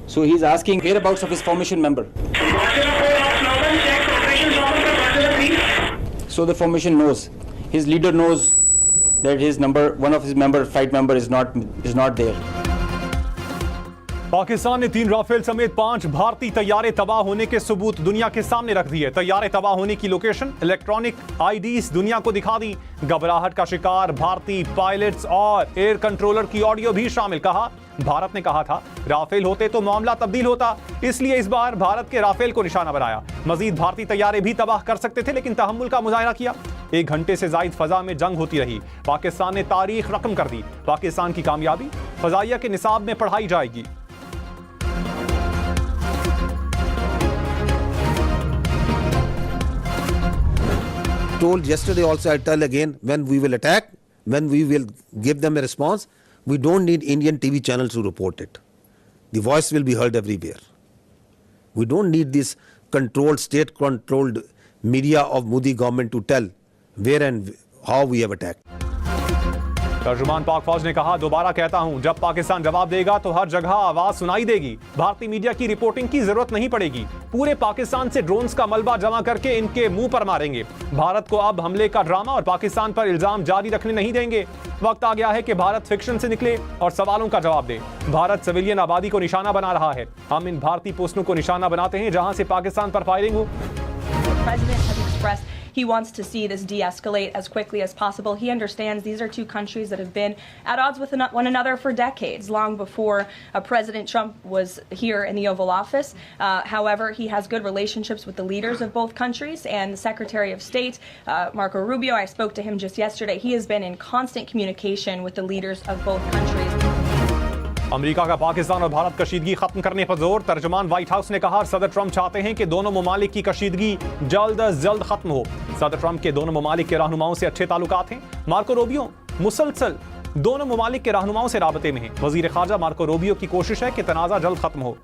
So he's asking whereabouts of his formation member. So the formation knows, his leader knows that his number, one of his member, flight member is not there. Pakistan ने 3 Rafale समेत 5 भारतीय तैयारे तबाह होने के सबूत दुनिया के सामने रख दिए। तैयारे तबाह होने की लोकेशन, इलेक्ट्रॉनिक आईडीज दुनिया को दिखा दी। घबराहट का शिकार भारतीय पायलट्स और एयर कंट्रोलर की ऑडियो भी शामिल। कहा, भारत ने कहा था राफेल होते तो मामला तब्दील होता, इसलिए इस बार भारत के राफेल को निशाना बनाया। मजीद भारतीय तैयारे भी तबाह कर सकते थे, लेकिन तहम्मुल का मुजाहरा किया। 1 घंटे से जायद फजा में जंग होती रही। पाकिस्तान ने तारीख रकम कर दी। पाकिस्तान की कामयाबी फजाइया के निसाब में पढ़ाई जाएगी। Told yesterday also, I tell again, when we will attack, when we will give them a response, we don't need Indian TV channels to report it. The voice will be heard everywhere. We don't need this controlled, state-controlled media of Modi government to tell where and how we have attacked. तर्जुमान पाक फौज ने कहा, दोबारा कहता हूं, जब पाकिस्तान जवाब देगा तो हर जगह आवाज सुनाई देगी। भारतीय मीडिया की रिपोर्टिंग की जरूरत नहीं पड़ेगी। पूरे पाकिस्तान से ड्रोन्स का मलबा जमा करके इनके मुंह पर मारेंगे। भारत को अब हमले का ड्रामा और पाकिस्तान पर इल्जाम जारी रखने नहीं देंगे। वक्त आ गया है कि भारत फिक्शन से निकले और सवालों का जवाब दे। भारत सिविलियन आबादी को निशाना बना रहा है। हम इन भारतीय पोस्टों को निशाना बनाते हैं जहां से पाकिस्तान पर फायरिंग हो। He wants to see this de-escalate as quickly as possible. He understands these are 2 countries that have been at odds with one another for decades, long before President Trump was here in the Oval Office. However, he has good relationships with the leaders of both countries, and the Secretary of State, Marco Rubio, I spoke to him just yesterday. He has been in constant communication with the leaders of both countries. America का पाकिस्तान और भारत कशीदगी खत्म करने पर जोर। तर्जुमान white house ने कहा, सदर Trump चाहते हैं कि दोनों ममालिक की कशीदगी जल्द अज जल्द खत्म हो। सदर ट्रंप के दोनों ममालिक के रहनुमाओं से अच्छे ताल्लुकात हैं। मार्को रूबियो मुसलसल दोनों ममालिक के रहनुमाओं से राबते में हैं। वजीर खारजा मार्को रूबियो की कोशिश है कि तनाज़ा जल्द खत्म हो।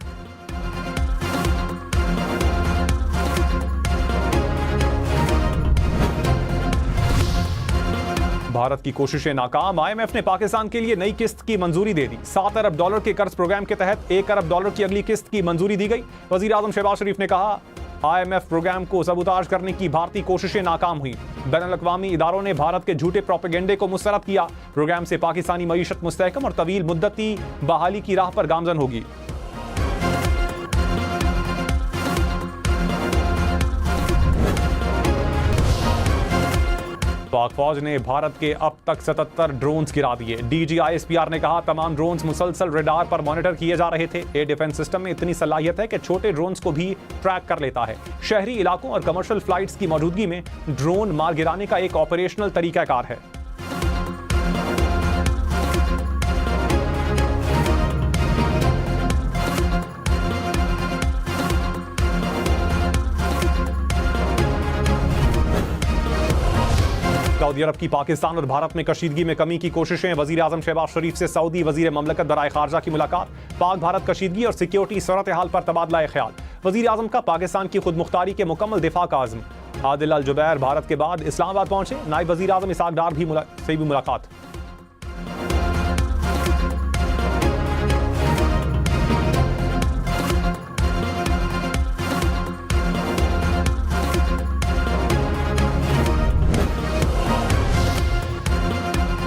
भारत की कोशिशें नाकाम। IMF ने पाकिस्तान के लिए नई किस्त की मंजूरी दे दी। $7 अरब के कर्ज प्रोग्राम के तहत $1 अरब की अगली किस्त की मंजूरी दी गई। वजीर आजम शहबाज शरीफ ने कहा, IMF प्रोग्राम को सबूताज करने की भारतीय कोशिशें नाकाम हुई। बैनुल-अक़वामी इदारों ने भारत के झूठे प्रोपेगेंडे को मुस्तरद किया। प्रोग्राम से पाकिस्तानी मईशत मुस्तहकम और तवील मुद्दती बहाली की राह पर गामजन होगी। पाक फौज ने भारत के अब तक 77 ड्रोन्स गिरा दिए। DG ISPR ने कहा, तमाम ड्रोन्स मुसलसल रडार पर मॉनिटर किए जा रहे थे। एयर डिफेंस सिस्टम में इतनी सलाहियत है कि छोटे ड्रोन्स को भी ट्रैक कर लेता है। शहरी इलाकों और कमर्शियल फ्लाइट्स की मौजूदगी में ड्रोन मार गिराने का एक ऑपरेशनल तरीकाकार है। सऊदी अरब की पाकिस्तान और भारत में कशीदगी में कमी की कोशिशें। वजीर आजम शहबाज शरीफ से सऊदी वजीर ममलकत बराए खारजा की मुलाकात। पाक भारत कशीदगी और सिक्योरिटी सूरत हाल पर तबादला ख्याल। वजीर आजम का पाकिस्तान की खुद मुख्तारी के मुकम्मल दिफा का आज़म। आदिल अल जुबैर भारत के बाद इस्लामाबाद पहुंचे। नायब वजीर आजम इसहाक डार से भी मुलाकात।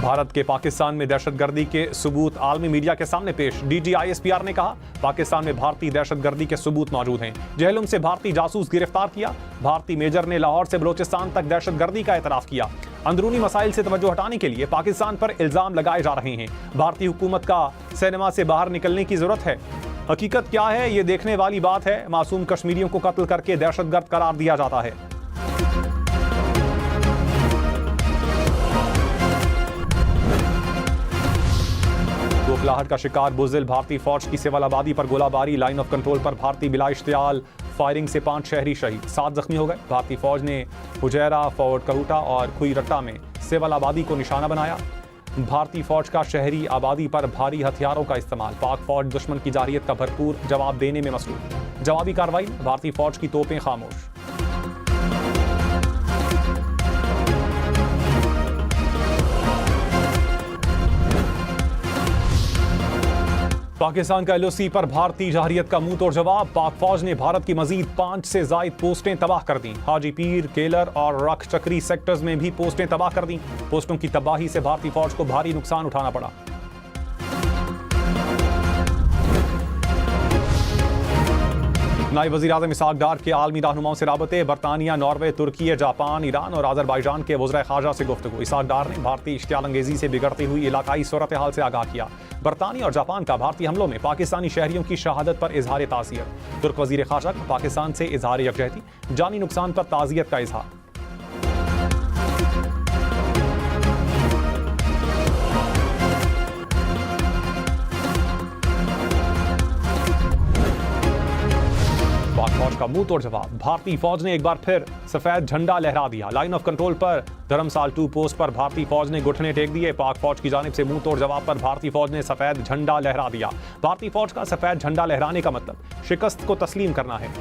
भारत के पाकिस्तान में दहशतगर्दी के सबूत आलमी मीडिया के सामने पेश। DG ISPR ने कहा, पाकिस्तान में भारतीय दहशतगर्दी के सबूत मौजूद हैं। जहलुम से भारतीय जासूस गिरफ्तार किया। भारतीय मेजर ने लाहौर से बलोचिस्तान तक दहशतगर्दी का एतराफ किया। अंदरूनी मसाइल से तवज्जो हटाने के लिए पाकिस्तान पर इल्जाम लगाए जा रहे हैं। भारतीय हुकूमत का सिनेमा से बाहर निकलने की जरूरत है। हकीकत क्या है, ये देखने वाली बात है। मासूम कश्मीरियों को कत्ल करके दहशतगर्द करार दिया जाता है। बौखलाहट का शिकार बुज़दिल भारतीय फौज की सिविल आबादी पर गोलाबारी। लाइन ऑफ कंट्रोल पर भारतीय बिला इश्तियाल फायरिंग से 5 शहरी शहीद, 7 जख्मी हो गए। भारतीय फौज ने हुजैरा, फोर्ट कहूटा और खुई रट्टा में सिविल आबादी को निशाना बनाया। भारतीय फौज का शहरी आबादी पर भारी हथियारों का इस्तेमाल। पाक फौज दुश्मन की जारियत का भरपूर जवाब देने में मसरूफ। जवाबी कार्रवाई में भारतीय फौज की तोपें खामोश। पाकिस्तान का LOC पर भारतीय जहरियत का मुंह तोड़ जवाब। पाक फौज ने भारत की मजीद 5 से जायद पोस्टें तबाह कर दी। हाजी पीर, केलर और रख चक्री सेक्टर्स में भी पोस्टें तबाह कर दी। पोस्टों की तबाही से भारतीय फौज को भारी नुकसान उठाना पड़ा। नायब वज़ीर-ए-आज़म इसहाक डार के आलमी रहनुमाओं से राबते। बरतानिया, नॉर्वे, तुर्की, जापान, ईरान और अज़रबैजान के वज़ीर ख़ारजा से गुफ्तगू। इसहाक डार ने भारतीय इश्तियाल अंगेज़ी से बिगड़ती हुई इलाकाई सूरत हाल से आगाह किया। बरतानिया और जापान का भारतीय हमलों में पाकिस्तानी शहरियों की शहादत पर इजहार ताज़ियत। तुर्क वज़ीर ख़ारजा का पाकिस्तान से इजहार यकजहती। जानी नुकसान पर ताज़ियत का इजहार। पाक फौज का मुंह तोड़ जवाब। भारतीय फौज ने एक बार फिर सफेद झंडा लहरा दिया। लाइन ऑफ कंट्रोल पर धर्मसाल 2 पोस्ट पर भारतीय फौज ने घुटने टेक दिए। पाक फौज की जानिब से मुंह तोड़ जवाब पर भारतीय फौज ने सफेद झंडा लहरा दिया। भारतीय फौज का सफेद झंडा लहराने का मतलब शिकस्त को तस्लीम करना है।